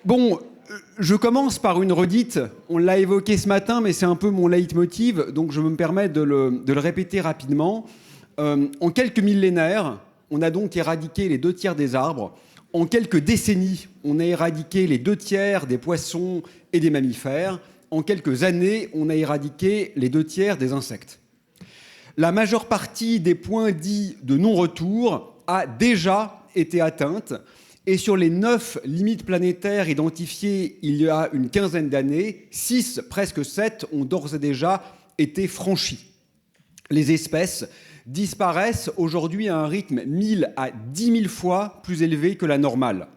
Bon, je commence par une redite. On l'a évoqué ce matin, mais c'est un peu mon leitmotiv, donc je me permets de le répéter rapidement. En quelques millénaires, on a donc éradiqué les 2 tiers des arbres. En quelques décennies, on a éradiqué les 2 tiers des poissons et des mammifères. En quelques années, on a éradiqué les 2 tiers des insectes. La majeure partie des points dits de non-retour a déjà été atteinte. Et sur les 9 limites planétaires identifiées il y a une quinzaine d'années, 6, presque 7, ont d'ores et déjà été franchies. Les espèces disparaissent aujourd'hui à un rythme 1000 à 10 000 fois plus élevé que la normale.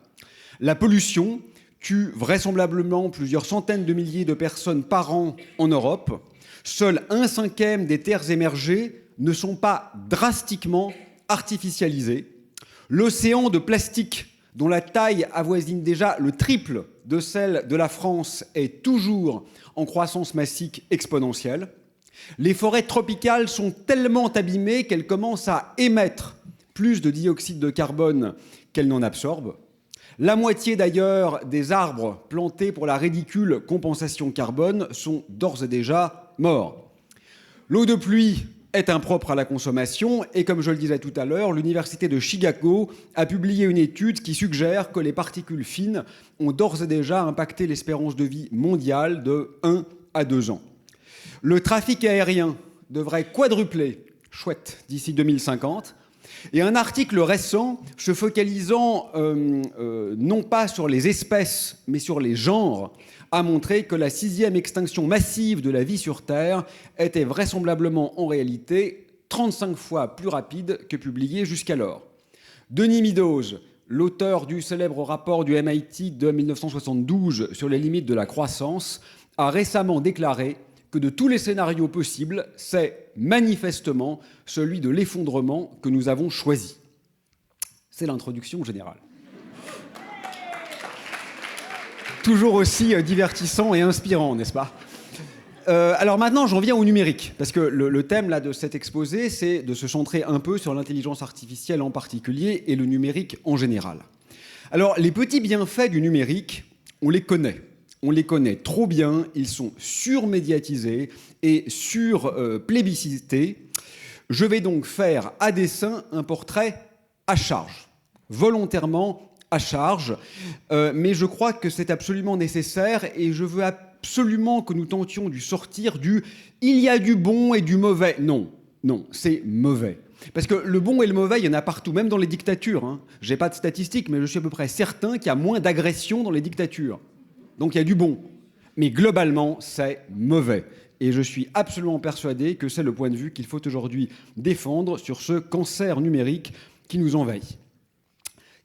La pollution tue vraisemblablement plusieurs centaines de milliers de personnes par an en Europe. Seul 1/5 des terres émergées ne sont pas drastiquement artificialisées. L'océan de plastique, dont la taille avoisine déjà le triple de celle de la France, est toujours en croissance massique exponentielle. Les forêts tropicales sont tellement abîmées qu'elles commencent à émettre plus de dioxyde de carbone qu'elles n'en absorbent. La moitié d'ailleurs des arbres plantés pour la ridicule compensation carbone sont d'ores et déjà morts. L'eau de pluie est impropre à la consommation et, comme je le disais tout à l'heure, l'université de Chicago a publié une étude qui suggère que les particules fines ont d'ores et déjà impacté l'espérance de vie mondiale de 1 à 2 ans. Le trafic aérien devrait quadrupler, chouette, d'ici 2050. Et un article récent, se focalisant non pas sur les espèces, mais sur les genres, a montré que la 6e extinction massive de la vie sur Terre était vraisemblablement en réalité 35 fois plus rapide que publié jusqu'alors. Denis Meadows, l'auteur du célèbre rapport du MIT de 1972 sur les limites de la croissance, a récemment déclaré que de tous les scénarios possibles, c'est manifestement celui de l'effondrement que nous avons choisi. C'est l'introduction générale. Toujours aussi divertissant et inspirant, n'est-ce pas ? Alors maintenant, j'en viens au numérique, parce que le thème là, de cet exposé, c'est de se centrer un peu sur l'intelligence artificielle en particulier et le numérique en général. Alors, les petits bienfaits du numérique, on les connaît. On les connaît trop bien, ils sont surmédiatisés et surplébiscités. Je vais donc faire à dessein un portrait à charge, volontairement à charge, mais je crois que c'est absolument nécessaire et je veux absolument que nous tentions de sortir du « il y a du bon et du mauvais ». Non, non, c'est mauvais. Parce que le bon et le mauvais, il y en a partout, même dans les dictatures. Je n'ai pas de statistiques, mais je suis à peu près certain qu'il y a moins d'agressions dans les dictatures. Donc il y a du bon. Mais globalement, c'est mauvais. Et je suis absolument persuadé que c'est le point de vue qu'il faut aujourd'hui défendre sur ce cancer numérique qui nous envahit.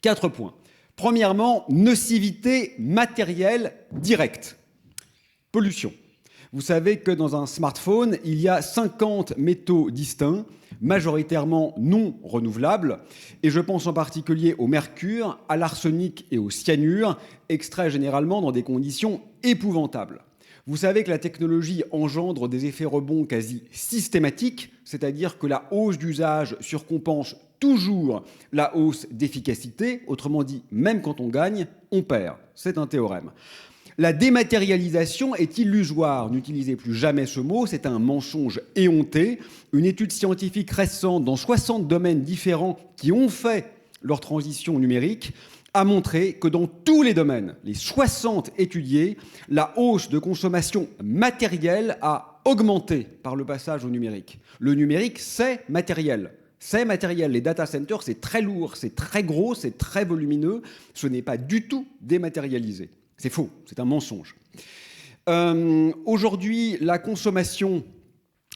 4 points. Premièrement, nocivité matérielle directe. Pollution. Vous savez que dans un smartphone, il y a 50 métaux distincts, majoritairement non renouvelables, et je pense en particulier au mercure, à l'arsenic et au cyanure, extraits généralement dans des conditions épouvantables. Vous savez que la technologie engendre des effets rebonds quasi systématiques, c'est-à-dire que la hausse d'usage surcompense toujours la hausse d'efficacité, autrement dit, même quand on gagne, on perd. C'est un théorème. La dématérialisation est illusoire. N'utilisez plus jamais ce mot, c'est un mensonge éhonté. Une étude scientifique récente dans 60 domaines différents qui ont fait leur transition numérique a montré que dans tous les domaines, les 60 étudiés, la hausse de consommation matérielle a augmenté par le passage au numérique. Le numérique, c'est matériel. C'est matériel. Les data centers, c'est très lourd, c'est très gros, c'est très volumineux. Ce n'est pas du tout dématérialisé. C'est faux, c'est un mensonge. Aujourd'hui, la consommation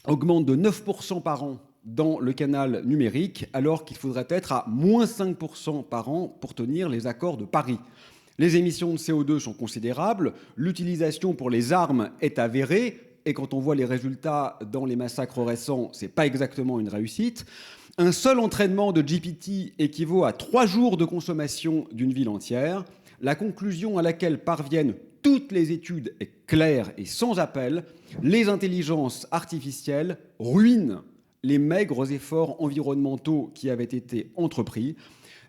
augmente de 9% par an dans le canal numérique, alors qu'il faudrait être à moins 5% par an pour tenir les accords de Paris. Les émissions de CO2 sont considérables, l'utilisation pour les armes est avérée, et quand on voit les résultats dans les massacres récents, c'est pas exactement une réussite. Un seul entraînement de GPT équivaut à 3 jours de consommation d'une ville entière. La conclusion à laquelle parviennent toutes les études est claire et sans appel. Les intelligences artificielles ruinent les maigres efforts environnementaux qui avaient été entrepris.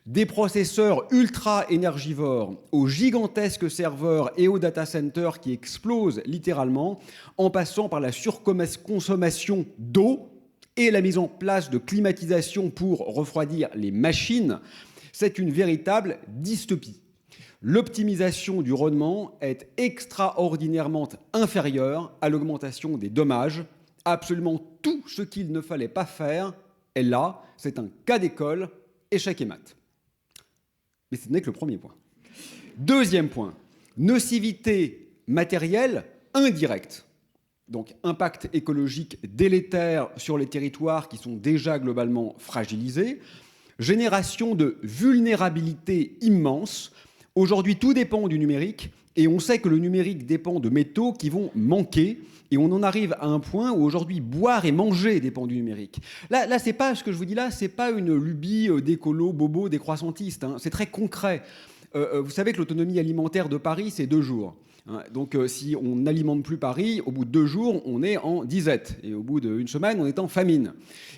Des processeurs ultra énergivores aux gigantesques serveurs et aux data centers qui explosent littéralement, en passant par la surconsommation d'eau et la mise en place de climatisation pour refroidir les machines, c'est une véritable dystopie. L'optimisation du rendement est extraordinairement inférieure à l'augmentation des dommages. Absolument tout ce qu'il ne fallait pas faire est là. C'est un cas d'école, échec et mat. Mais ce n'est que le premier point. Deuxième point, nocivité matérielle indirecte. Donc impact écologique délétère sur les territoires qui sont déjà globalement fragilisés. Génération de vulnérabilité immense. Aujourd'hui, tout dépend du numérique et on sait que le numérique dépend de métaux qui vont manquer. Et on en arrive à un point où aujourd'hui, boire et manger dépend du numérique. Là c'est pas ce que je vous dis là, c'est pas une lubie d'écolo, bobo, décroissantistes. Hein. C'est très concret. Vous savez que l'autonomie alimentaire de Paris, c'est 2 jours. Hein. Donc si on n'alimente plus Paris, au bout de 2 jours, on est en disette. Et au bout d'une semaine, on est en famine.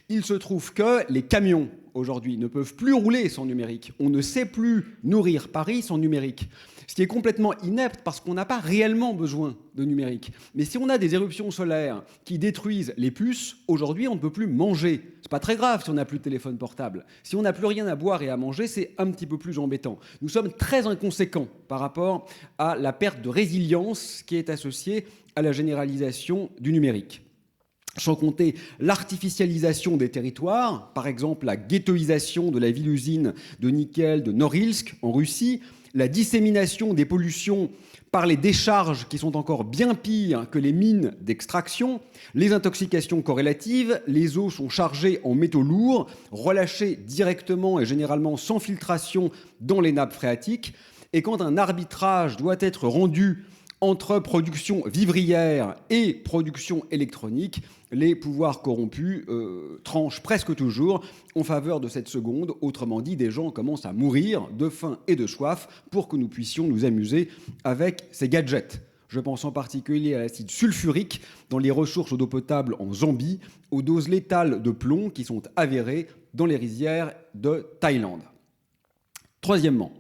Il se trouve que les camions, aujourd'hui, ne peuvent plus rouler sans numérique. On ne sait plus nourrir Paris sans numérique. Ce qui est complètement inepte parce qu'on n'a pas réellement besoin de numérique. Mais si on a des éruptions solaires qui détruisent les puces, aujourd'hui, on ne peut plus manger. C'est pas très grave si on n'a plus de téléphone portable. Si on n'a plus rien à boire et à manger, c'est un petit peu plus embêtant. Nous sommes très inconséquents par rapport à la perte de résilience qui est associée à la généralisation du numérique. Sans compter l'artificialisation des territoires, par exemple la ghettoisation de la ville-usine de nickel de Norilsk en Russie, la dissémination des pollutions par les décharges qui sont encore bien pires que les mines d'extraction, les intoxications corrélatives, les eaux sont chargées en métaux lourds, relâchées directement et généralement sans filtration dans les nappes phréatiques. Et quand un arbitrage doit être rendu entre production vivrière et production électronique, les pouvoirs corrompus tranchent presque toujours en faveur de cette seconde. Autrement dit, des gens commencent à mourir de faim et de soif pour que nous puissions nous amuser avec ces gadgets. Je pense en particulier à l'acide sulfurique dans les ressources d'eau potable en Zambie, aux doses létales de plomb qui sont avérées dans les rizières de Thaïlande. Troisièmement,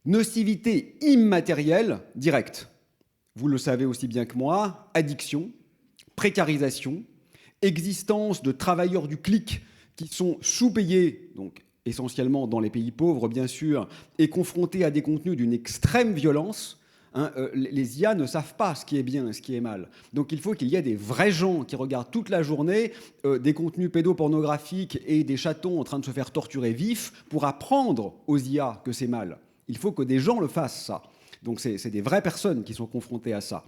nocivité immatérielle directe. Vous le savez aussi bien que moi, addiction, précarisation, existence de travailleurs du clic qui sont sous-payés, donc essentiellement dans les pays pauvres bien sûr, et confrontés à des contenus d'une extrême violence. Hein, les IA ne savent pas ce qui est bien et ce qui est mal. Donc il faut qu'il y ait des vrais gens qui regardent toute la journée des contenus pédopornographiques et des chatons en train de se faire torturer vifs pour apprendre aux IA que c'est mal. Il faut que des gens le fassent, ça. Donc c'est des vraies personnes qui sont confrontées à ça.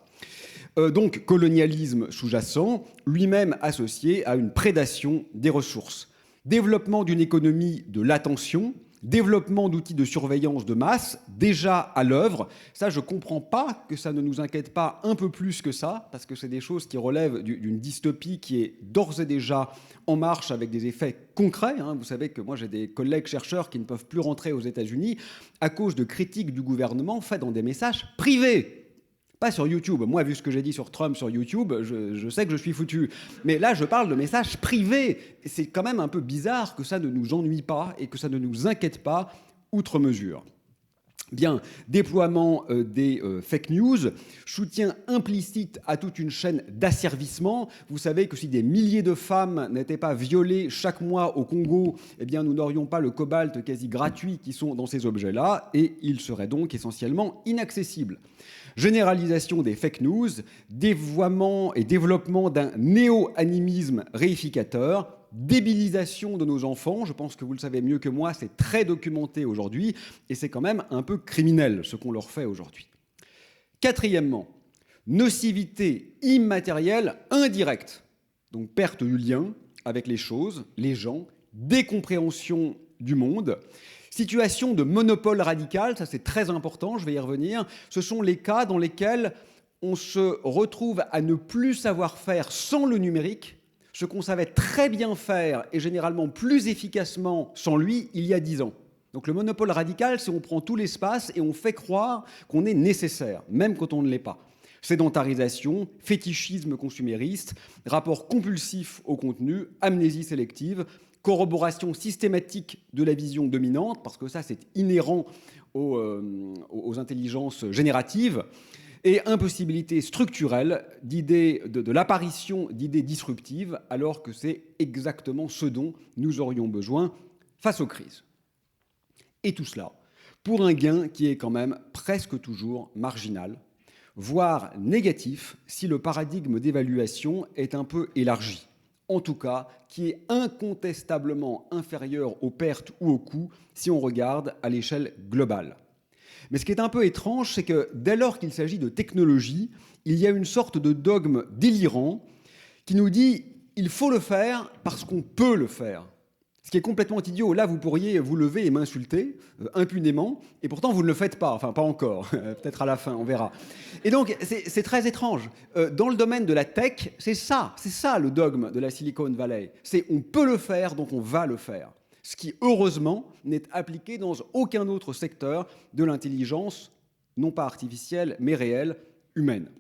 Donc colonialisme sous-jacent, lui-même associé à une prédation des ressources. Développement d'une économie de l'attention, développement d'outils de surveillance de masse, déjà à l'œuvre. Ça, je ne comprends pas que ça ne nous inquiète pas un peu plus que ça, parce que c'est des choses qui relèvent d'une dystopie qui est d'ores et déjà en marche avec des effets concrets. Hein. Vous savez que moi, j'ai des collègues chercheurs qui ne peuvent plus rentrer aux États-Unis à cause de critiques du gouvernement faites dans des messages privés. Pas sur YouTube. Moi, vu ce que j'ai dit sur Trump sur YouTube, je sais que je suis foutu. Mais là, je parle de messages privés. Et c'est quand même un peu bizarre que ça ne nous ennuie pas et que ça ne nous inquiète pas outre mesure. Bien, déploiement des fake news, soutien implicite à toute une chaîne d'asservissement. Vous savez que si des milliers de femmes n'étaient pas violées chaque mois au Congo, eh bien nous n'aurions pas le cobalt quasi gratuit qui sont dans ces objets-là, et ils seraient donc essentiellement inaccessibles. Généralisation des fake news, dévoiement et développement d'un néo-animisme réificateur, débilisation de nos enfants, je pense que vous le savez mieux que moi, c'est très documenté aujourd'hui, et c'est quand même un peu criminel ce qu'on leur fait aujourd'hui. Quatrièmement, nocivité immatérielle indirecte, donc perte du lien avec les choses, les gens, décompréhension du monde. Situation de monopole radical, ça c'est très important, je vais y revenir. Ce sont les cas dans lesquels on se retrouve à ne plus savoir faire sans le numérique ce qu'on savait très bien faire et généralement plus efficacement sans lui il y a 10 ans. Donc le monopole radical, c'est on prend tout l'espace et on fait croire qu'on est nécessaire, même quand on ne l'est pas. Sédentarisation, fétichisme consumériste, rapport compulsif au contenu, amnésie sélective, corroboration systématique de la vision dominante, parce que ça c'est inhérent aux intelligences génératives, et impossibilité structurelle de l'apparition d'idées disruptives, alors que c'est exactement ce dont nous aurions besoin face aux crises. Et tout cela pour un gain qui est quand même presque toujours marginal, voire négatif si le paradigme d'évaluation est un peu élargi, en tout cas qui est incontestablement inférieur aux pertes ou aux coûts si on regarde à l'échelle globale. Mais ce qui est un peu étrange, c'est que dès lors qu'il s'agit de technologie, il y a une sorte de dogme délirant qui nous dit « il faut le faire parce qu'on peut le faire ». Ce qui est complètement idiot. Là, vous pourriez vous lever et m'insulter impunément, et pourtant vous ne le faites pas. Enfin, pas encore. Peut-être à la fin, on verra. Et donc, c'est très étrange. Dans le domaine de la tech, c'est ça le dogme de la Silicon Valley. C'est on peut le faire, donc on va le faire. Ce qui, heureusement, n'est appliqué dans aucun autre secteur de l'intelligence, non pas artificielle, mais réelle, humaine.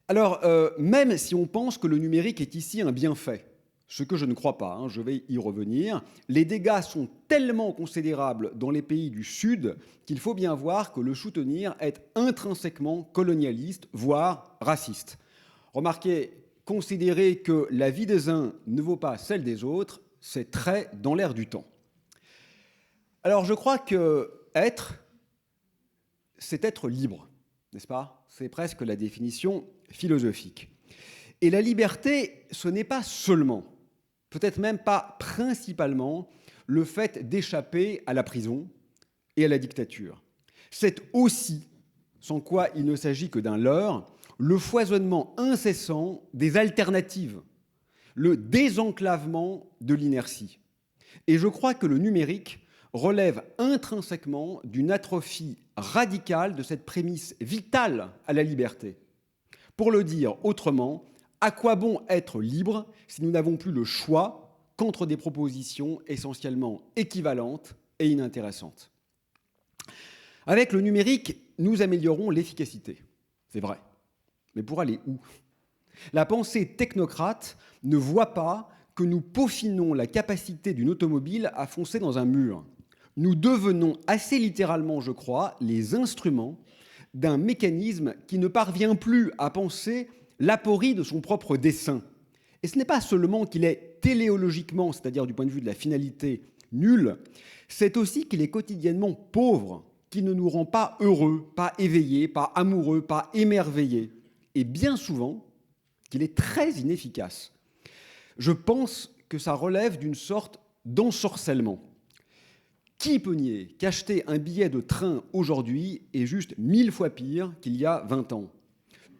Alors, même si on pense que le numérique est ici un bienfait, ce que je ne crois pas, je vais y revenir, les dégâts sont tellement considérables dans les pays du Sud qu'il faut bien voir que le soutenir est intrinsèquement colonialiste, voire raciste. Remarquez, considérer que la vie des uns ne vaut pas celle des autres, c'est très dans l'air du temps. Alors je crois que c'est être libre, n'est-ce pas? C'est presque la définition philosophique. Et la liberté, ce n'est pas seulement, peut-être même pas principalement, le fait d'échapper à la prison et à la dictature. C'est aussi, sans quoi il ne s'agit que d'un leurre, le foisonnement incessant des alternatives, le désenclavement de l'inertie. Et je crois que le numérique relève intrinsèquement d'une atrophie radicale de cette prémisse vitale à la liberté. Pour le dire autrement, à quoi bon être libre si nous n'avons plus le choix qu'entre des propositions essentiellement équivalentes et inintéressantes? Avec le numérique, nous améliorons l'efficacité. C'est vrai. Mais pour aller où? La pensée technocrate ne voit pas que nous peaufinons la capacité d'une automobile à foncer dans un mur. Nous devenons assez littéralement, je crois, les instruments d'un mécanisme qui ne parvient plus à penser l'aporie de son propre dessein. Et ce n'est pas seulement qu'il est téléologiquement, c'est-à-dire du point de vue de la finalité, nul, c'est aussi qu'il est quotidiennement pauvre, qui ne nous rend pas heureux, pas éveillés, pas amoureux, pas émerveillés. Et bien souvent, qu'il est très inefficace. Je pense que ça relève d'une sorte d'ensorcellement. Qui peut nier qu'acheter un billet de train aujourd'hui est juste 1000 fois pire qu'il y a 20 ans?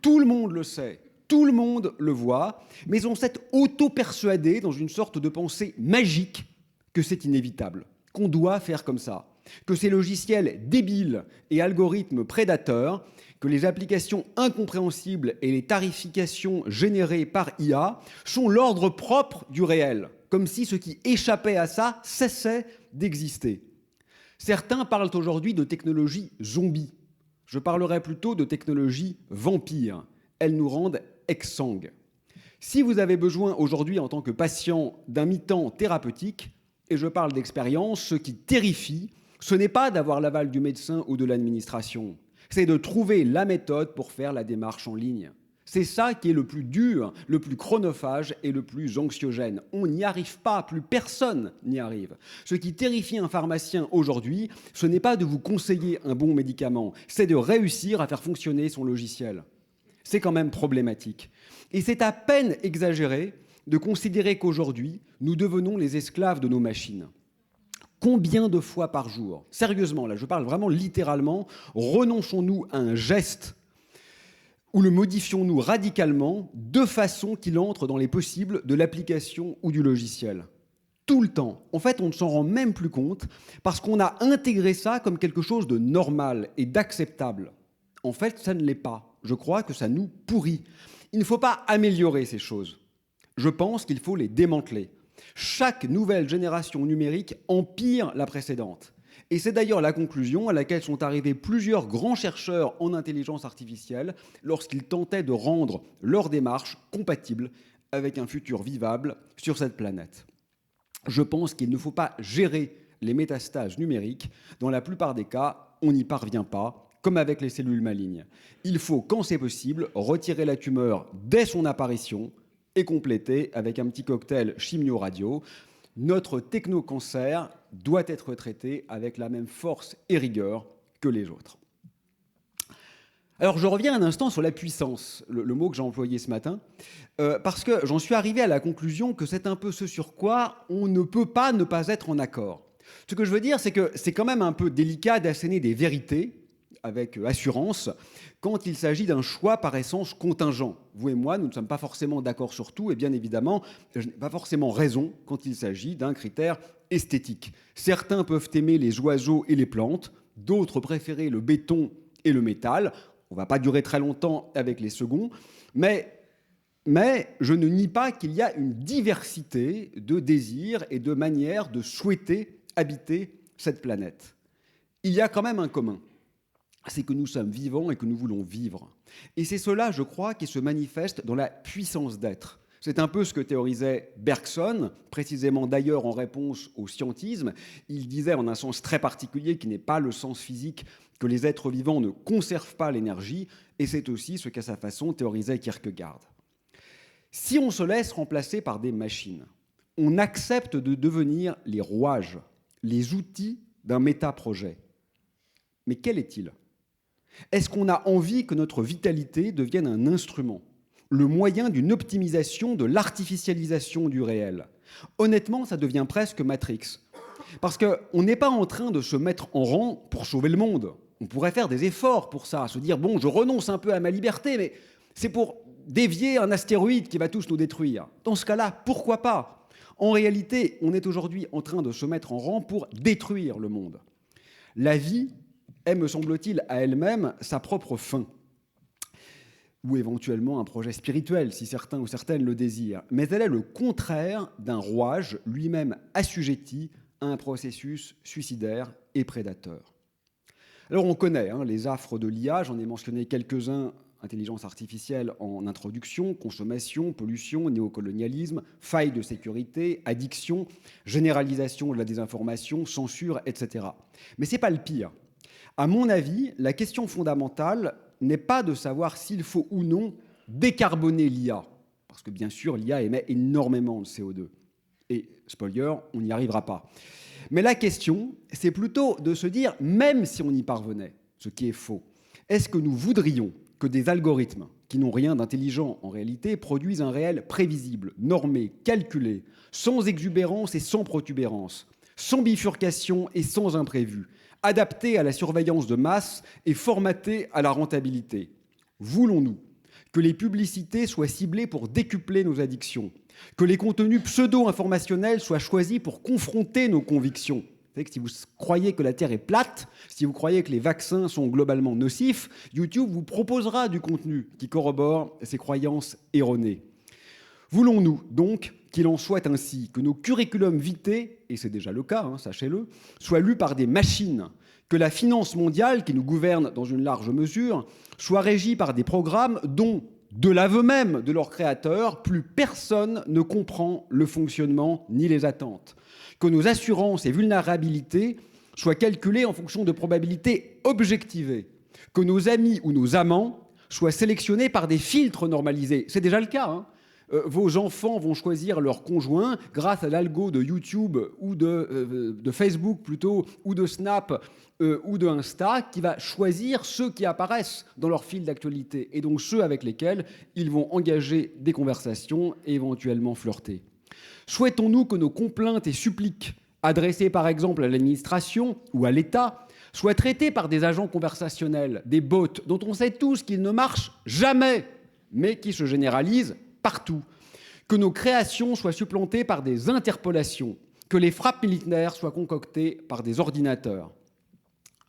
Tout le monde le sait, tout le monde le voit, mais on s'est auto-persuadé dans une sorte de pensée magique que c'est inévitable, qu'on doit faire comme ça, que ces logiciels débiles et algorithmes prédateurs, que les applications incompréhensibles et les tarifications générées par IA sont l'ordre propre du réel, comme si ce qui échappait à ça cessait d'exister. Certains parlent aujourd'hui de technologie zombie. Je parlerai plutôt de technologie vampire. Elles nous rendent exsangues. Si vous avez besoin aujourd'hui, en tant que patient, d'un mi-temps thérapeutique, et je parle d'expérience, ce qui terrifie, ce n'est pas d'avoir l'aval du médecin ou de l'administration, c'est de trouver la méthode pour faire la démarche en ligne. C'est ça qui est le plus dur, le plus chronophage et le plus anxiogène. On n'y arrive pas, plus personne n'y arrive. Ce qui terrifie un pharmacien aujourd'hui, ce n'est pas de vous conseiller un bon médicament, c'est de réussir à faire fonctionner son logiciel. C'est quand même problématique. Et c'est à peine exagéré de considérer qu'aujourd'hui, nous devenons les esclaves de nos machines. Combien de fois par jour, sérieusement, là je parle vraiment littéralement, renonçons-nous à un geste ou le modifions-nous radicalement de façon qu'il entre dans les possibles de l'application ou du logiciel? Tout le temps. En fait, on ne s'en rend même plus compte parce qu'on a intégré ça comme quelque chose de normal et d'acceptable. En fait, ça ne l'est pas. Je crois que ça nous pourrit. Il ne faut pas améliorer ces choses. Je pense qu'il faut les démanteler. Chaque nouvelle génération numérique empire la précédente. Et c'est d'ailleurs la conclusion à laquelle sont arrivés plusieurs grands chercheurs en intelligence artificielle lorsqu'ils tentaient de rendre leur démarche compatible avec un futur vivable sur cette planète. Je pense qu'il ne faut pas gérer les métastases numériques. Dans la plupart des cas, on n'y parvient pas, comme avec les cellules malignes. Il faut, quand c'est possible, retirer la tumeur dès son apparition et compléter avec un petit cocktail chimio-radio. Notre technocancer doit être traité avec la même force et rigueur que les autres. Alors je reviens un instant sur la puissance, le mot que j'ai employé ce matin, parce que j'en suis arrivé à la conclusion que c'est un peu ce sur quoi on ne peut pas ne pas être en accord. Ce que je veux dire, c'est que c'est quand même un peu délicat d'asséner des vérités avec assurance quand il s'agit d'un choix par essence contingent. Vous et moi, nous ne sommes pas forcément d'accord sur tout, et bien évidemment, je n'ai pas forcément raison quand il s'agit d'un critère esthétique. Certains peuvent aimer les oiseaux et les plantes, d'autres préférer le béton et le métal. On ne va pas durer très longtemps avec les seconds, mais je ne nie pas qu'il y a une diversité de désirs et de manières de souhaiter habiter cette planète. Il y a quand même un commun, c'est que nous sommes vivants et que nous voulons vivre. Et c'est cela, je crois, qui se manifeste dans la puissance d'être. C'est un peu ce que théorisait Bergson, précisément d'ailleurs en réponse au scientisme. Il disait en un sens très particulier, qui n'est pas le sens physique, que les êtres vivants ne conservent pas l'énergie, et c'est aussi ce qu'à sa façon théorisait Kierkegaard. Si on se laisse remplacer par des machines, on accepte de devenir les rouages, les outils d'un méta-projet. Mais quel est-il ? Est-ce qu'on a envie que notre vitalité devienne un instrument, le moyen d'une optimisation de l'artificialisation du réel ? Honnêtement, ça devient presque Matrix. Parce qu'on n'est pas en train de se mettre en rang pour sauver le monde. On pourrait faire des efforts pour ça, se dire, bon, je renonce un peu à ma liberté, mais c'est pour dévier un astéroïde qui va tous nous détruire. Dans ce cas-là, pourquoi pas ? En réalité, on est aujourd'hui en train de se mettre en rang pour détruire le monde. La vie est, me semble-t-il, à elle-même sa propre fin. Ou éventuellement un projet spirituel, si certains ou certaines le désirent. Mais elle est le contraire d'un rouage lui-même assujetti à un processus suicidaire et prédateur. Alors on connaît les affres de l'IA, j'en ai mentionné quelques-uns, intelligence artificielle en introduction, consommation, pollution, néocolonialisme, failles de sécurité, addiction, généralisation de la désinformation, censure, etc. Mais ce n'est pas le pire. À mon avis, la question fondamentale n'est pas de savoir s'il faut ou non décarboner l'IA, parce que bien sûr l'IA émet énormément de CO2. Et, spoiler, on n'y arrivera pas. Mais la question, c'est plutôt de se dire, même si on y parvenait, ce qui est faux, est-ce que nous voudrions que des algorithmes, qui n'ont rien d'intelligent en réalité, produisent un réel prévisible, normé, calculé, sans exubérance et sans protubérance, sans bifurcation et sans imprévu, adapté à la surveillance de masse et formaté à la rentabilité? Voulons-nous que les publicités soient ciblées pour décupler nos addictions, que les contenus pseudo-informationnels soient choisis pour confronter nos convictions? Vous savez que si vous croyez que la Terre est plate, si vous croyez que les vaccins sont globalement nocifs, YouTube vous proposera du contenu qui corrobore ces croyances erronées. Voulons-nous donc qu'il en soit ainsi, que nos curriculums vitae, et c'est déjà le cas, sachez-le, soient lus par des machines, que la finance mondiale, qui nous gouverne dans une large mesure, soit régie par des programmes dont, de l'aveu même de leurs créateurs, plus personne ne comprend le fonctionnement ni les attentes, que nos assurances et vulnérabilités soient calculées en fonction de probabilités objectivées, que nos amis ou nos amants soient sélectionnés par des filtres normalisés. C'est déjà le cas, vos enfants vont choisir leur conjoint grâce à l'algo de YouTube ou de Facebook plutôt, ou de Snap ou de Insta, qui va choisir ceux qui apparaissent dans leur fil d'actualité et donc ceux avec lesquels ils vont engager des conversations et éventuellement flirter. Souhaitons-nous que nos complaintes et suppliques adressées par exemple à l'administration ou à l'État soient traitées par des agents conversationnels, des bots dont on sait tous qu'ils ne marchent jamais, mais qui se généralisent partout, que nos créations soient supplantées par des interpolations, que les frappes militaires soient concoctées par des ordinateurs?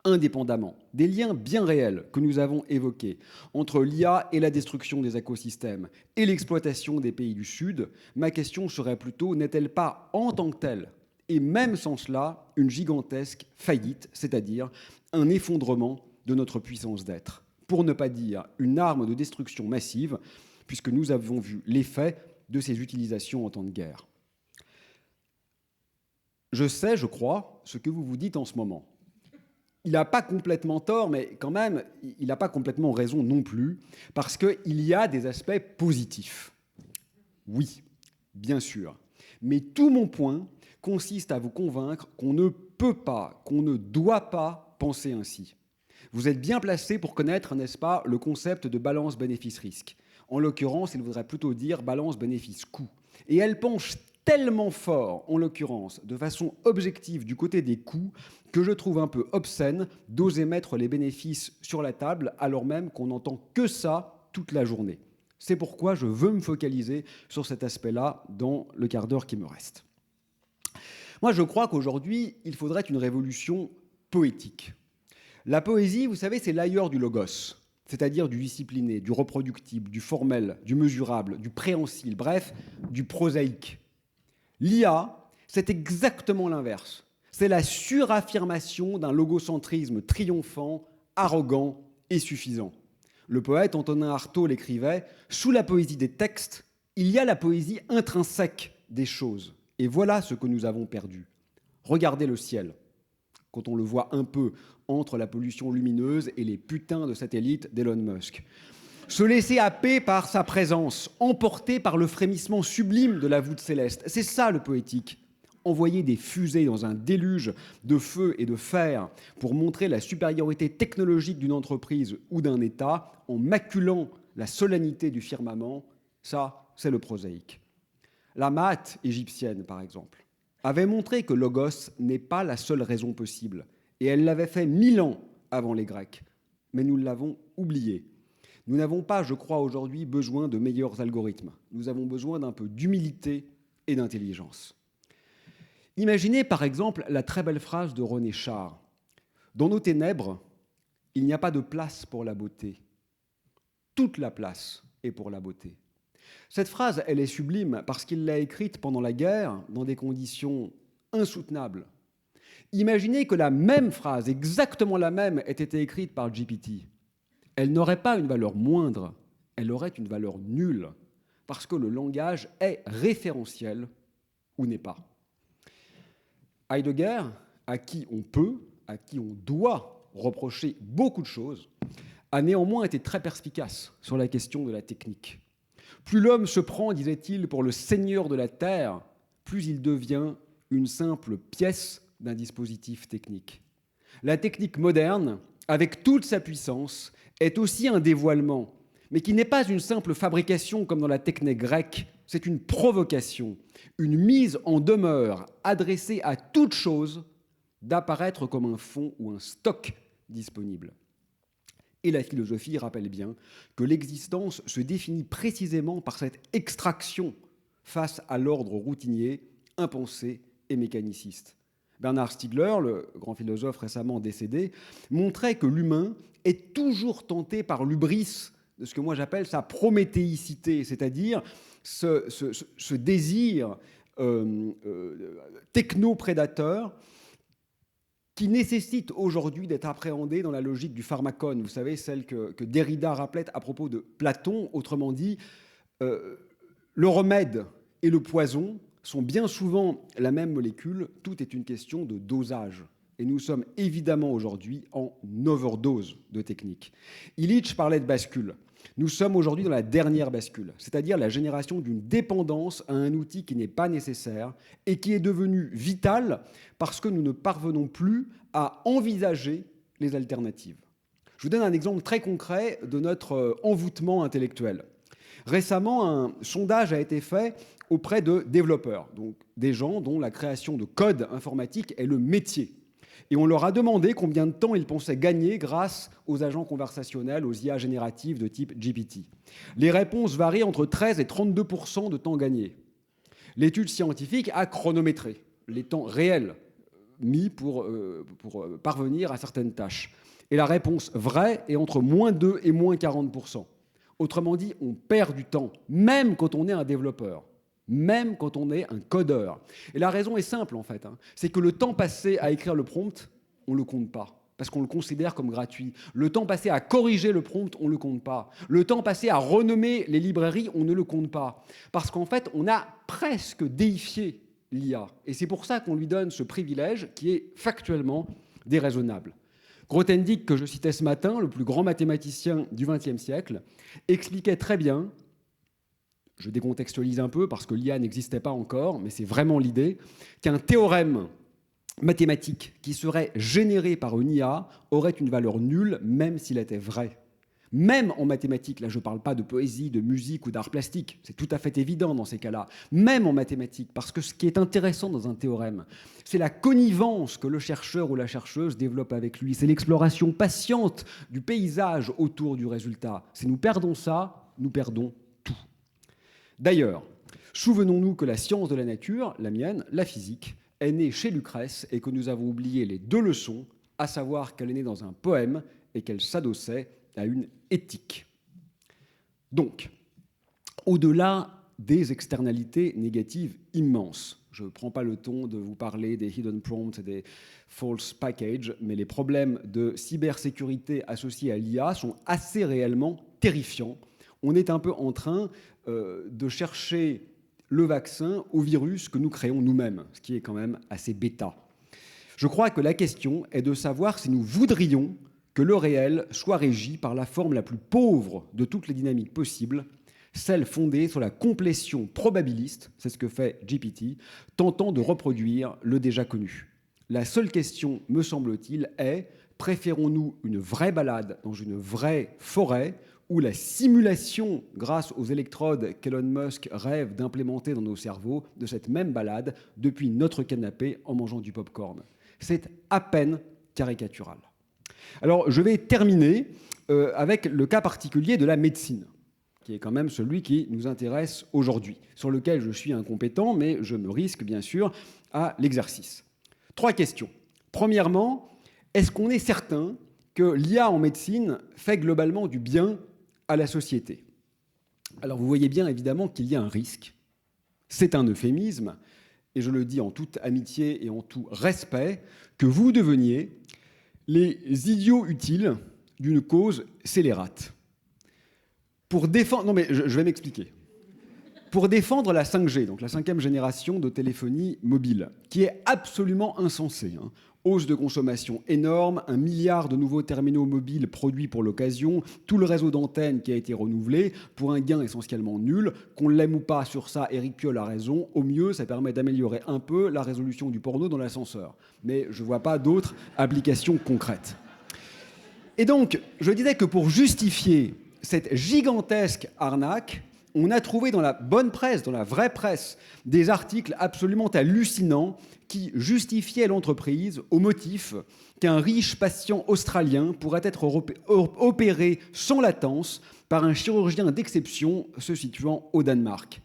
Indépendamment des liens bien réels que nous avons évoqués entre l'IA et la destruction des écosystèmes et l'exploitation des pays du Sud, ma question serait plutôt, n'est-elle pas en tant que telle, et même sans cela, une gigantesque faillite, c'est-à-dire un effondrement de notre puissance d'être, pour ne pas dire une arme de destruction massive, puisque nous avons vu l'effet de ces utilisations en temps de guerre. Je sais, je crois, ce que vous vous dites en ce moment. Il n'a pas complètement tort, mais quand même, il n'a pas complètement raison non plus, parce qu'il y a des aspects positifs. Oui, bien sûr. Mais tout mon point consiste à vous convaincre qu'on ne peut pas, qu'on ne doit pas penser ainsi. Vous êtes bien placé pour connaître, n'est-ce pas, le concept de balance bénéfice-risque. En l'occurrence, il voudrait plutôt dire balance bénéfice-coût. Et elle penche tellement fort, en l'occurrence, de façon objective du côté des coûts, que je trouve un peu obscène d'oser mettre les bénéfices sur la table alors même qu'on n'entend que ça toute la journée. C'est pourquoi je veux me focaliser sur cet aspect-là dans le quart d'heure qui me reste. Moi, je crois qu'aujourd'hui, il faudrait une révolution poétique. La poésie, vous savez, c'est l'ailleurs du logos, c'est-à-dire du discipliné, du reproductible, du formel, du mesurable, du préhensile, bref, du prosaïque. L'IA, c'est exactement l'inverse. C'est la suraffirmation d'un logocentrisme triomphant, arrogant et suffisant. Le poète Antonin Artaud l'écrivait « Sous la poésie des textes, il y a la poésie intrinsèque des choses. Et voilà ce que nous avons perdu. Regardez le ciel. » Quand on le voit un peu entre la pollution lumineuse et les putains de satellites d'Elon Musk. Se laisser happer par sa présence, emporté par le frémissement sublime de la voûte céleste. C'est ça le poétique. Envoyer des fusées dans un déluge de feu et de fer pour montrer la supériorité technologique d'une entreprise ou d'un État en maculant la solennité du firmament, ça, c'est le prosaïque. La Maat égyptienne, par exemple, avait montré que Logos n'est pas la seule raison possible. Et elle l'avait fait 1000 ans avant les Grecs. Mais nous l'avons oublié. Nous n'avons pas, je crois, aujourd'hui besoin de meilleurs algorithmes. Nous avons besoin d'un peu d'humilité et d'intelligence. Imaginez par exemple la très belle phrase de René Char. « Dans nos ténèbres, il n'y a pas de place pour la beauté. Toute la place est pour la beauté. » Cette phrase, elle est sublime parce qu'il l'a écrite pendant la guerre, dans des conditions insoutenables. Imaginez que la même phrase, exactement la même, ait été écrite par GPT. Elle n'aurait pas une valeur moindre, elle aurait une valeur nulle, parce que le langage est référentiel ou n'est pas. Heidegger, à qui on peut, à qui on doit reprocher beaucoup de choses, a néanmoins été très perspicace sur la question de la technique. Plus l'homme se prend, disait-il, pour le seigneur de la Terre, plus il devient une simple pièce d'un dispositif technique. La technique moderne, avec toute sa puissance, est aussi un dévoilement, mais qui n'est pas une simple fabrication comme dans la technique grecque, c'est une provocation, une mise en demeure adressée à toute chose d'apparaître comme un fonds ou un stock disponible. Et la philosophie rappelle bien que l'existence se définit précisément par cette extraction face à l'ordre routinier, impensé et mécaniciste. Bernard Stiegler, le grand philosophe récemment décédé, montrait que l'humain est toujours tenté par l'hubris de ce que moi j'appelle sa prométhéicité, c'est-à-dire ce désir techno-prédateur qui nécessite aujourd'hui d'être appréhendé dans la logique du pharmacone, vous savez, celle que Derrida rappelait à propos de Platon, autrement dit, le remède et le poison sont bien souvent la même molécule, tout est une question de dosage. Et nous sommes évidemment aujourd'hui en overdose de techniques. Illich parlait de bascule. Nous sommes aujourd'hui dans la dernière bascule, c'est-à-dire la génération d'une dépendance à un outil qui n'est pas nécessaire et qui est devenu vital parce que nous ne parvenons plus à envisager les alternatives. Je vous donne un exemple très concret de notre envoûtement intellectuel. Récemment, un sondage a été fait auprès de développeurs, donc des gens dont la création de code informatique est le métier. Et on leur a demandé combien de temps ils pensaient gagner grâce aux agents conversationnels, aux IA génératives de type GPT. Les réponses varient entre 13 et 32% de temps gagné. L'étude scientifique a chronométré les temps réels mis pour parvenir à certaines tâches. Et la réponse vraie est entre moins 2 et moins 40%. Autrement dit, on perd du temps, même quand on est un développeur. Même quand on est un codeur. Et la raison est simple, en fait. C'est que le temps passé à écrire le prompt, on ne le compte pas, parce qu'on le considère comme gratuit. Le temps passé à corriger le prompt, on ne le compte pas. Le temps passé à renommer les librairies, on ne le compte pas. Parce qu'en fait, on a presque déifié l'IA. Et c'est pour ça qu'on lui donne ce privilège qui est factuellement déraisonnable. Grothendieck, que je citais ce matin, le plus grand mathématicien du XXe siècle, expliquait très bien, je décontextualise un peu parce que l'IA n'existait pas encore, mais c'est vraiment l'idée, qu'un théorème mathématique qui serait généré par une IA aurait une valeur nulle, même s'il était vrai. Même en mathématiques, là je ne parle pas de poésie, de musique ou d'art plastique, c'est tout à fait évident dans ces cas-là, même en mathématiques, parce que ce qui est intéressant dans un théorème, c'est la connivence que le chercheur ou la chercheuse développe avec lui, c'est l'exploration patiente du paysage autour du résultat. Si nous perdons ça, nous perdons tout. D'ailleurs, souvenons-nous que la science de la nature, la mienne, la physique, est née chez Lucrèce et que nous avons oublié les deux leçons, à savoir qu'elle est née dans un poème et qu'elle s'adossait à une éthique. Donc, au-delà des externalités négatives immenses, je ne prends pas le temps de vous parler des hidden prompts et des false packages, mais les problèmes de cybersécurité associés à l'IA sont assez réellement terrifiants. On est un peu en train de chercher le vaccin au virus que nous créons nous-mêmes, ce qui est quand même assez bêta. Je crois que la question est de savoir si nous voudrions que le réel soit régi par la forme la plus pauvre de toutes les dynamiques possibles, celle fondée sur la complétion probabiliste, c'est ce que fait GPT, tentant de reproduire le déjà connu. La seule question, me semble-t-il, est: préférons-nous une vraie balade dans une vraie forêt ou la simulation, grâce aux électrodes qu'Elon Musk rêve d'implémenter dans nos cerveaux, de cette même balade depuis notre canapé en mangeant du popcorn? C'est à peine caricatural. Alors, je vais terminer avec le cas particulier de la médecine, qui est quand même celui qui nous intéresse aujourd'hui, sur lequel je suis incompétent, mais je me risque bien sûr à l'exercice. 3 questions. Premièrement, est-ce qu'on est certain que l'IA en médecine fait globalement du bien à la société? Alors, vous voyez bien évidemment qu'il y a un risque. C'est un euphémisme, et je le dis en toute amitié et en tout respect, que vous deveniez les idiots utiles d'une cause scélérate. Pour défendre... Non mais je vais m'expliquer. Pour défendre la 5G, donc la 5e génération de téléphonie mobile, qui est absolument insensée, hein. Hausse de consommation énorme, 1 milliard de nouveaux terminaux mobiles produits pour l'occasion, tout le réseau d'antennes qui a été renouvelé pour un gain essentiellement nul. Qu'on l'aime ou pas sur ça, Éric Piolle a raison. Au mieux, ça permet d'améliorer un peu la résolution du porno dans l'ascenseur. Mais je ne vois pas d'autres applications concrètes. Et donc, je disais que pour justifier cette gigantesque arnaque, on a trouvé dans la bonne presse, dans la vraie presse, des articles absolument hallucinants qui justifiaient l'entreprise au motif qu'un riche patient australien pourrait être opéré sans latence par un chirurgien d'exception se situant au Danemark.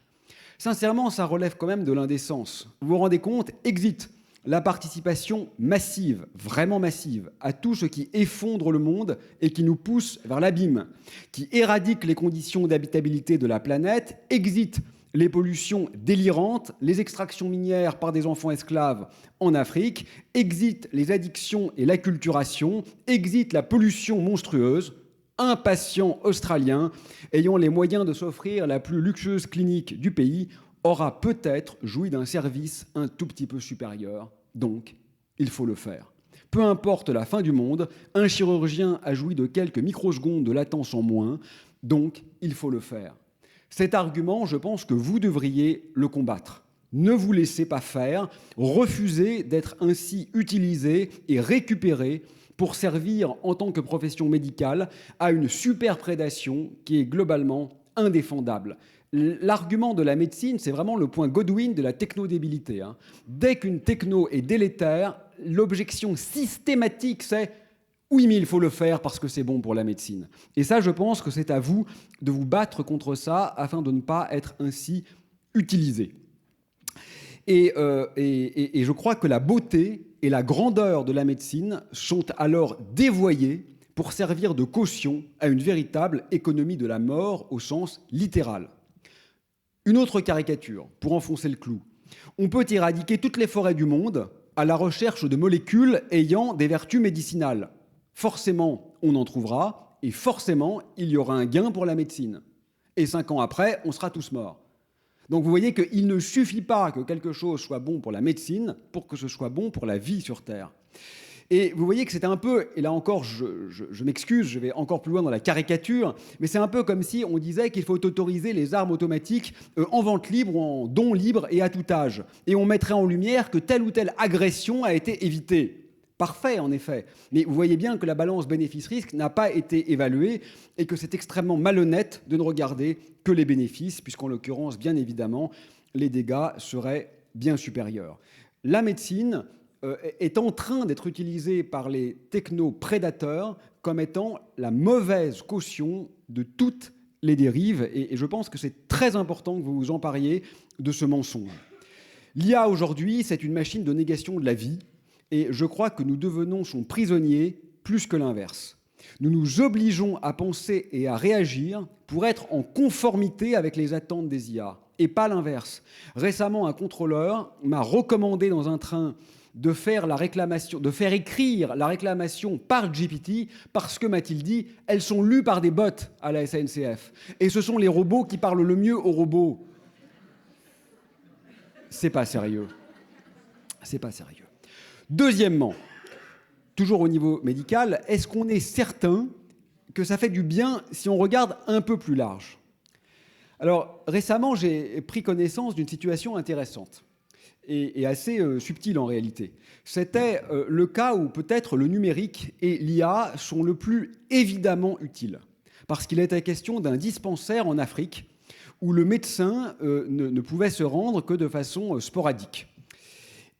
Sincèrement, ça relève quand même de l'indécence. Vous vous rendez compte? Exit la participation massive, vraiment massive, à tout ce qui effondre le monde et qui nous pousse vers l'abîme, qui éradique les conditions d'habitabilité de la planète, exit les pollutions délirantes, les extractions minières par des enfants esclaves en Afrique, exit les addictions et l'acculturation, exit la pollution monstrueuse. Un patient australien ayant les moyens de s'offrir la plus luxueuse clinique du pays aura peut-être joui d'un service un tout petit peu supérieur. Donc, il faut le faire. Peu importe la fin du monde, un chirurgien a joui de quelques microsecondes de latence en moins. Donc, il faut le faire. Cet argument, je pense que vous devriez le combattre. Ne vous laissez pas faire, refusez d'être ainsi utilisé et récupéré pour servir en tant que profession médicale à une superprédation qui est globalement indéfendable. L'argument de la médecine, c'est vraiment le point Godwin de la technodébilité, hein. Dès qu'une techno est délétère, l'objection systématique, c'est « oui, mais il faut le faire parce que c'est bon pour la médecine ». Et ça, je pense que c'est à vous de vous battre contre ça afin de ne pas être ainsi utilisé. Et je crois que la beauté et la grandeur de la médecine sont alors dévoyées pour servir de caution à une véritable économie de la mort au sens littéral. Une autre caricature, pour enfoncer le clou. On peut éradiquer toutes les forêts du monde à la recherche de molécules ayant des vertus médicinales. Forcément, on en trouvera, et forcément, il y aura un gain pour la médecine. Et 5 ans après, on sera tous morts. Donc vous voyez qu'il ne suffit pas que quelque chose soit bon pour la médecine pour que ce soit bon pour la vie sur Terre. Et vous voyez que c'est un peu, et là encore je m'excuse, je vais encore plus loin dans la caricature, mais c'est un peu comme si on disait qu'il faut autoriser les armes automatiques en vente libre ou en don libre et à tout âge. Et on mettrait en lumière que telle ou telle agression a été évitée. Parfait, en effet. Mais vous voyez bien que la balance bénéfice-risque n'a pas été évaluée et que c'est extrêmement malhonnête de ne regarder que les bénéfices, puisqu'en l'occurrence, bien évidemment, les dégâts seraient bien supérieurs. La médecine est en train d'être utilisée par les technoprédateurs comme étant la mauvaise caution de toutes les dérives. Et je pense que c'est très important que vous vous empariez de ce mensonge. L'IA aujourd'hui, c'est une machine de négation de la vie. Et je crois que nous devenons son prisonnier plus que l'inverse. Nous nous obligeons à penser et à réagir pour être en conformité avec les attentes des IA, et pas l'inverse. Récemment, un contrôleur m'a recommandé dans un train de faire écrire la réclamation par GPT parce que, m'a-t-il dit, elles sont lues par des bots à la SNCF. Et ce sont les robots qui parlent le mieux aux robots. C'est pas sérieux. C'est pas sérieux. Deuxièmement, toujours au niveau médical, est-ce qu'on est certain que ça fait du bien si on regarde un peu plus large? Alors, récemment, j'ai pris connaissance d'une situation intéressante et assez subtile en réalité. C'était le cas où peut-être le numérique et l'IA sont le plus évidemment utiles. Parce qu'il était question d'un dispensaire en Afrique où le médecin ne pouvait se rendre que de façon sporadique.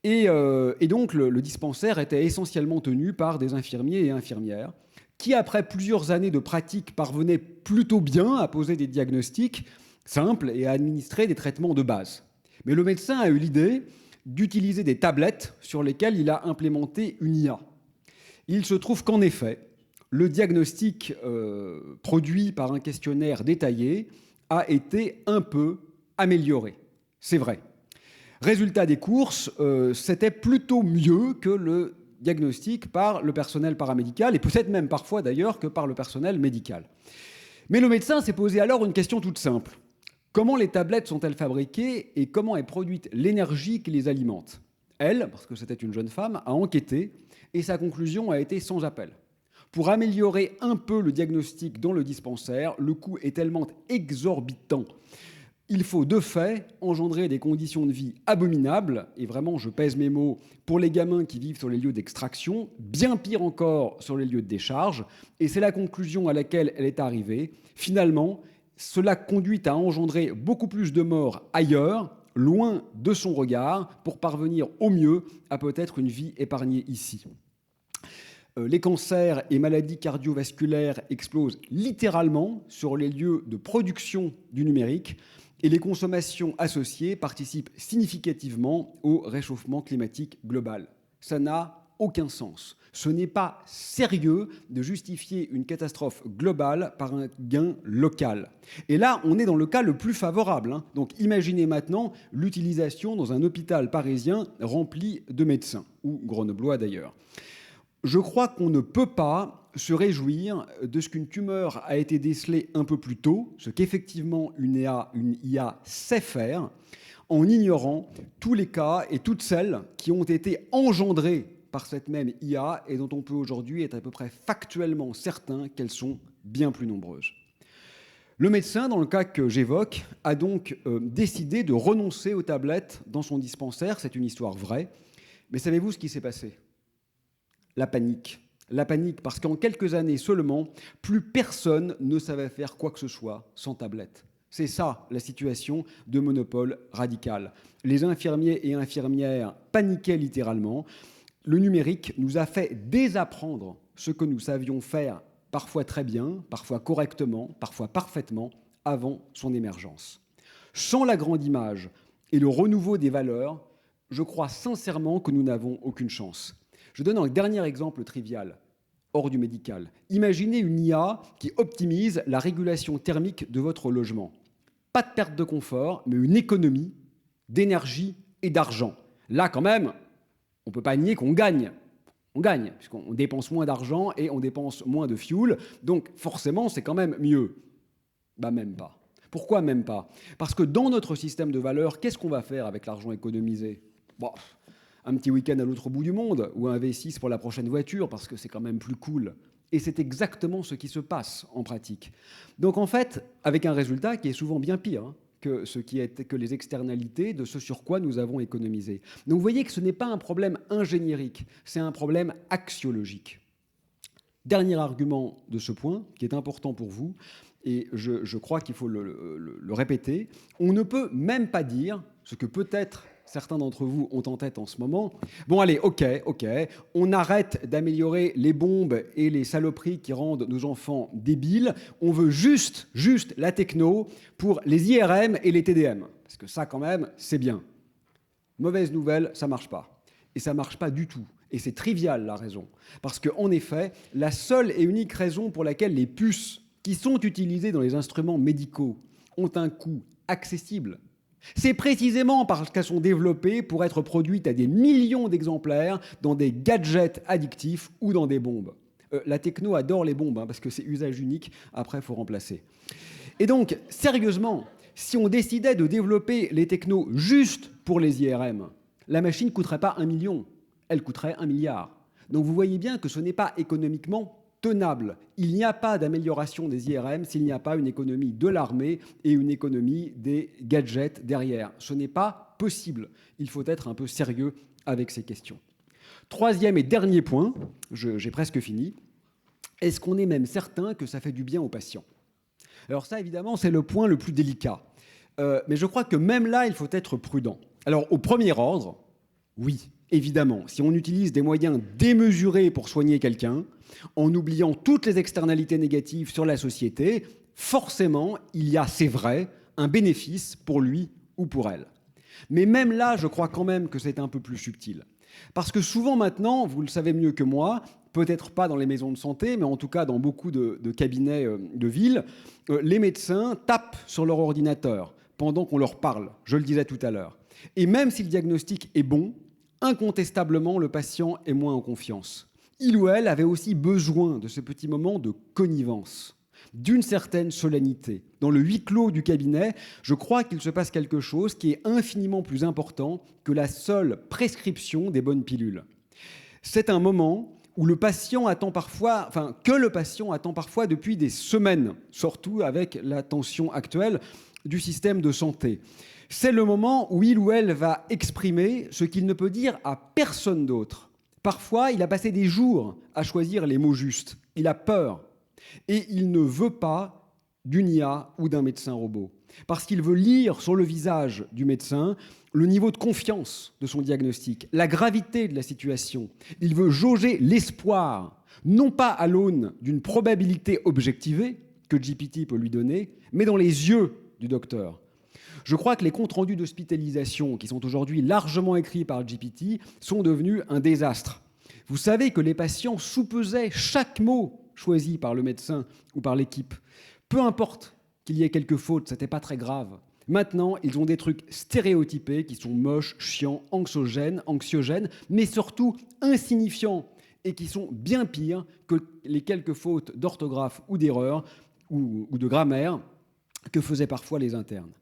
Et donc, le dispensaire était essentiellement tenu par des infirmiers et infirmières qui, après plusieurs années de pratique, parvenaient plutôt bien à poser des diagnostics simples et à administrer des traitements de base. Mais le médecin a eu l'idée d'utiliser des tablettes sur lesquelles il a implémenté une IA. Il se trouve qu'en effet, le diagnostic produit par un questionnaire détaillé a été un peu amélioré. C'est vrai. Résultat des courses, c'était plutôt mieux que le diagnostic par le personnel paramédical, et peut-être même parfois d'ailleurs que par le personnel médical. Mais le médecin s'est posé alors une question toute simple. Comment les tablettes sont-elles fabriquées et comment est produite l'énergie qui les alimente? Elle, parce que c'était une jeune femme, a enquêté et sa conclusion a été sans appel. Pour améliorer un peu le diagnostic dans le dispensaire, le coût est tellement exorbitant. Il faut de fait engendrer des conditions de vie abominables, et vraiment je pèse mes mots, pour les gamins qui vivent sur les lieux d'extraction, bien pire encore sur les lieux de décharge, et c'est la conclusion à laquelle elle est arrivée. Finalement, cela conduit à engendrer beaucoup plus de morts ailleurs, loin de son regard, pour parvenir au mieux à peut-être une vie épargnée ici. Les cancers et maladies cardiovasculaires explosent littéralement sur les lieux de production du numérique, et les consommations associées participent significativement au réchauffement climatique global. Ça n'a aucun sens. Ce n'est pas sérieux de justifier une catastrophe globale par un gain local. Et là, on est dans le cas le plus favorable. Donc imaginez maintenant l'utilisation dans un hôpital parisien rempli de médecins, ou grenoblois d'ailleurs. Je crois qu'on ne peut pas se réjouir de ce qu'une tumeur a été décelée un peu plus tôt, ce qu'effectivement une IA sait faire, en ignorant tous les cas et toutes celles qui ont été engendrées par cette même IA et dont on peut aujourd'hui être à peu près factuellement certain qu'elles sont bien plus nombreuses. Le médecin, dans le cas que j'évoque, a donc décidé de renoncer aux tablettes dans son dispensaire. C'est une histoire vraie. Mais savez-vous ce qui s'est passé? La panique. La panique, parce qu'en quelques années seulement, plus personne ne savait faire quoi que ce soit sans tablette. C'est ça, la situation de monopole radical. Les infirmiers et infirmières paniquaient littéralement. Le numérique nous a fait désapprendre ce que nous savions faire parfois très bien, parfois correctement, parfois parfaitement, avant son émergence. Sans la grande image et le renouveau des valeurs, je crois sincèrement que nous n'avons aucune chance. Je donne un dernier exemple trivial, hors du médical. Imaginez une IA qui optimise la régulation thermique de votre logement. Pas de perte de confort, mais une économie d'énergie et d'argent. Là, quand même, on ne peut pas nier qu'on gagne. On gagne, puisqu'on dépense moins d'argent et on dépense moins de fuel. Donc, forcément, c'est quand même mieux. Bah, même pas. Pourquoi même pas? Parce que dans notre système de valeurs, qu'est-ce qu'on va faire avec l'argent économisé? Bon, un petit week-end à l'autre bout du monde ou un V6 pour la prochaine voiture parce que c'est quand même plus cool. Et c'est exactement ce qui se passe en pratique. Donc en fait, avec un résultat qui est souvent bien pire que les externalités de ce sur quoi nous avons économisé. Donc vous voyez que ce n'est pas un problème ingéniérique, c'est un problème axiologique. Dernier argument de ce point, qui est important pour vous, et je crois qu'il faut le répéter, on ne peut même pas dire, ce que peut-être certains d'entre vous ont en tête en ce moment, bon allez, ok, on arrête d'améliorer les bombes et les saloperies qui rendent nos enfants débiles, on veut juste la techno pour les IRM et les TDM, parce que ça quand même, c'est bien. Mauvaise nouvelle, ça marche pas. Et ça marche pas du tout. Et c'est trivial la raison. Parce qu'en effet, la seule et unique raison pour laquelle les puces qui sont utilisées dans les instruments médicaux ont un coût accessible, c'est précisément parce qu'elles sont développées pour être produites à des millions d'exemplaires dans des gadgets addictifs ou dans des bombes. La techno adore les bombes, parce que c'est usage unique, après il faut remplacer. Et donc, sérieusement, si on décidait de développer les technos juste pour les IRM, la machine ne coûterait pas 1 million, elle coûterait 1 milliard. Donc vous voyez bien que ce n'est pas économiquement tenable. Il n'y a pas d'amélioration des IRM s'il n'y a pas une économie de l'armée et une économie des gadgets derrière. Ce n'est pas possible. Il faut être un peu sérieux avec ces questions. Troisième et dernier point, j'ai presque fini. Est-ce qu'on est même certain que ça fait du bien aux patients? Alors ça, évidemment, c'est le point le plus délicat. Mais je crois que même là, il faut être prudent. Alors, au premier ordre, oui, évidemment, si on utilise des moyens démesurés pour soigner quelqu'un, en oubliant toutes les externalités négatives sur la société, forcément, il y a, c'est vrai, un bénéfice pour lui ou pour elle. Mais même là, je crois quand même que c'est un peu plus subtil. Parce que souvent maintenant, vous le savez mieux que moi, peut-être pas dans les maisons de santé, mais en tout cas dans beaucoup de cabinets de ville, les médecins tapent sur leur ordinateur pendant qu'on leur parle, je le disais tout à l'heure. Et même si le diagnostic est bon, incontestablement, le patient est moins en confiance. Il ou elle avait aussi besoin de ce petit moment de connivence, d'une certaine solennité. Dans le huis clos du cabinet, je crois qu'il se passe quelque chose qui est infiniment plus important que la seule prescription des bonnes pilules. C'est un moment où le patient attend parfois, depuis des semaines, surtout avec la tension actuelle du système de santé. C'est le moment où il ou elle va exprimer ce qu'il ne peut dire à personne d'autre. Parfois, il a passé des jours à choisir les mots justes. Il a peur. Et il ne veut pas d'une IA ou d'un médecin robot. Parce qu'il veut lire sur le visage du médecin le niveau de confiance de son diagnostic, la gravité de la situation. Il veut jauger l'espoir, non pas à l'aune d'une probabilité objectivée que GPT peut lui donner, mais dans les yeux du docteur. Je crois que les comptes rendus d'hospitalisation, qui sont aujourd'hui largement écrits par GPT, sont devenus un désastre. Vous savez que les patients soupesaient chaque mot choisi par le médecin ou par l'équipe. Peu importe qu'il y ait quelques fautes, c'était pas très grave. Maintenant, ils ont des trucs stéréotypés qui sont moches, chiants, anxiogènes, mais surtout insignifiants et qui sont bien pires que les quelques fautes d'orthographe ou d'erreur ou de grammaire que faisaient parfois les internes.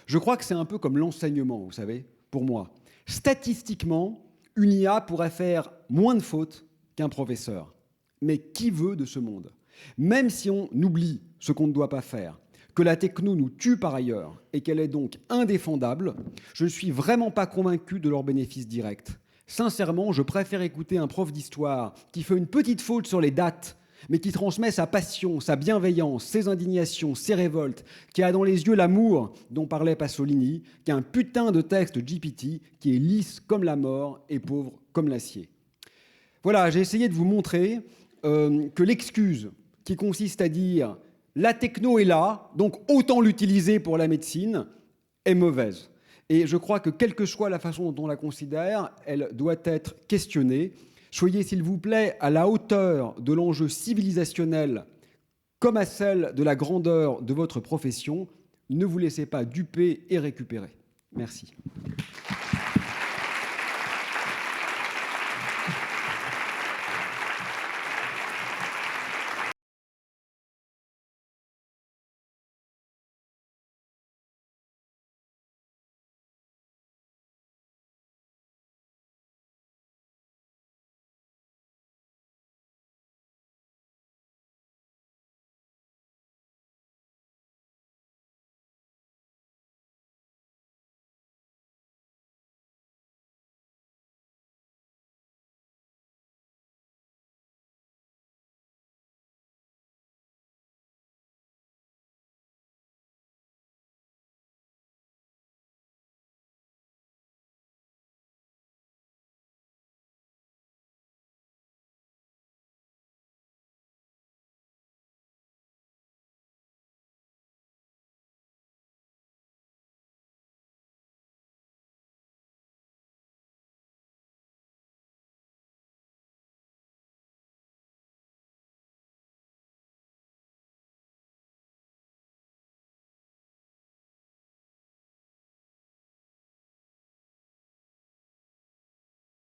Je crois que c'est un peu comme l'enseignement, vous savez, pour moi. Statistiquement, une IA pourrait faire moins de fautes qu'un professeur. Mais qui veut de ce monde? Même si on oublie ce qu'on ne doit pas faire, que la techno nous tue par ailleurs et qu'elle est donc indéfendable, je ne suis vraiment pas convaincu de leur bénéfice direct. Sincèrement, je préfère écouter un prof d'histoire qui fait une petite faute sur les dates, mais qui transmet sa passion, sa bienveillance, ses indignations, ses révoltes, qui a dans les yeux l'amour dont parlait Pasolini, qu'un putain de texte GPT qui est lisse comme la mort et pauvre comme l'acier. Voilà, j'ai essayé de vous montrer que l'excuse qui consiste à dire « la techno est là, donc autant l'utiliser pour la médecine » est mauvaise. Et je crois que quelle que soit la façon dont on la considère, elle doit être questionnée. Soyez, s'il vous plaît, à la hauteur de l'enjeu civilisationnel comme à celle de la grandeur de votre profession. Ne vous laissez pas duper et récupérer. Merci.